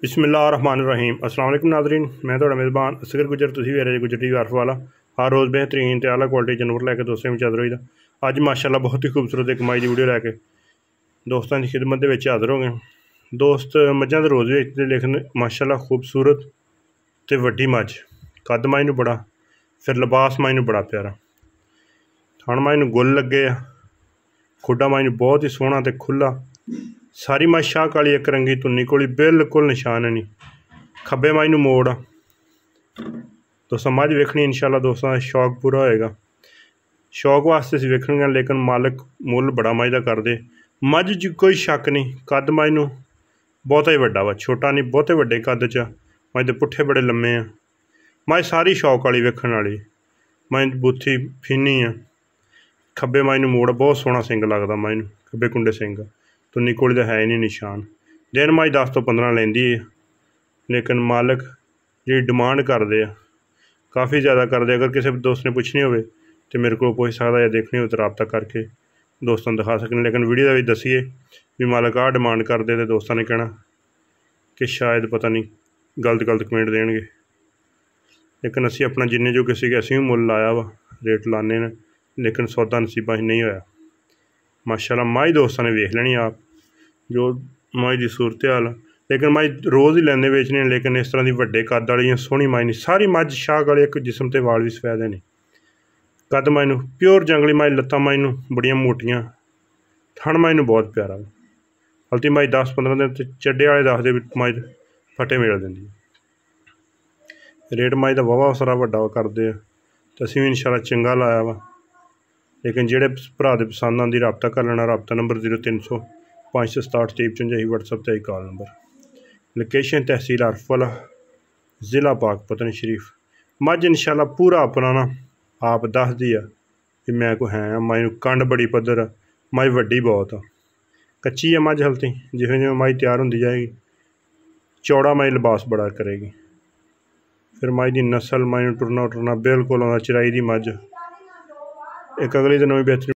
बिस्मिल्लाहिर्रहमानिर्रहीम। अस्सलाम वालेकुम नाज़रीन, मैं थोड़ा मेज़बान असगर गुजर, तुसीं वे गुजर टी वारफ वाला। हर रोज़ बेहतरीन ते आला क्वालिटी जानवर लैके दोस्तों में हाज़र होईदा। अज माशाअल्लाह बहुत ही खूबसूरत एक माई की वीडियो लैके दोस्तों की खिदमत हाज़र हो गए। दोस्त मझां तो रोज़ बेचते, लेकिन माशाअल्लाह खूबसूरत ते वड्डी मझ, कद माई नूं बड़ा, फिर लिबास माई नूं बड़ा प्यारा, थण माई नूं गुल लगे आ, खुडा माई नूं बहुत ही सोहना ते खुला। सारी मझ शाह काली एक रंगी तुन्नी कोली बिल्कुल निशान नहीं। खब्बे माई नूं मोड़ आ। दोस्तों मझ वेखनी इंशाअल्लाह दोस्तों का शौक पूरा होएगा। शौक वास्ते असीं वेखणगे, लेकिन मालिक मुल बड़ा मझ दा करदे। मझ च कोई शक नहीं, कद मझ नूं बहुता ही वड्डा वा, छोटा नहीं, बहुते वड्डे कद च। मझ दे पुट्ठे बड़े लम्मे आ। मझ सारी शौक वाली वेखण वाली। मझ बूथी फीनी आ। खब्बे मझ नूं मोड़, बहुत सोहना सिंग लगदा मझ नूं, खब्बे कुंडे सिंग, तुन्नी कोली दा है ही नहीं निशान। दिन मझ 10 तो 15 लैंदी है, लेकिन मालिक जी डिमांड करते हैं, काफ़ी ज़्यादा करते। अगर किसी दोस्त ने पुछनी हो तो मेरे को पुछ सकता, या देखनी हो तो रबता करके दोस्तों दिखा सकने। लेकिन वीडियो का भी दसीए भी मालिक आ डिमांड करते, तो दोस्तों ने कहना कि शायद पता नहीं गलत कमेंट देंगे। लेकिन असी अपना जिन्ने जो किसी असी भी मुल लाया वा, रेट लाने ने, लेकिन सौदा नसीबा नहीं होया। माशाअल्लाह मझ दोस्तों ने वेख लेनी आप जो मझ की सूरत हाल। लेकिन मझ रोज़ ही लैंदे बेचने, लेकिन इस तरह की वड्डे कद वाली सोहनी मझ नहीं। सारी मझ शाह वाली, एक जिसम ते वाल भी सफेद नहीं। कद मझ नूं प्योर जंगली मझ, लत्तां मझ नूं बड़ियां मोटियां, थण मझ नूं बहुत प्यारा। हल्ती मझ 10-15 दिन तो चड्डे वाले दसदे भी मझ फटे मेल दिंदी। रेट मझ दा वाहवा सारा वड्डा करदे आ, ते असीं भी इंशाअल्लाह चंगा लाया वा। लेकिन जेह्ड़े भरा दे पसंद आंदी रबता कर लेना। रबता नंबर 0300 567 53 WhatsApp ते कॉल नंबर। लोकेशन तहसील अरफवाला, ज़िला पाकपतन शरीफ। मझ इंशाअल्लाह पूरा अपना आप दस दी है कि मैं को है। मझ कंड बड़ी पद्धर आ, मझ वड्डी बहुत आ। कच्ची है मझ हल्ती, जिवें जिवें मझ तैयार होंदी जाएगी चौड़ा मझ लिबास बड़ा करेगी। फिर मझ की नस्ल, मझ टुरना बिल्कुल चराई दी मझ। एक अगले दिन भी बेहतरीन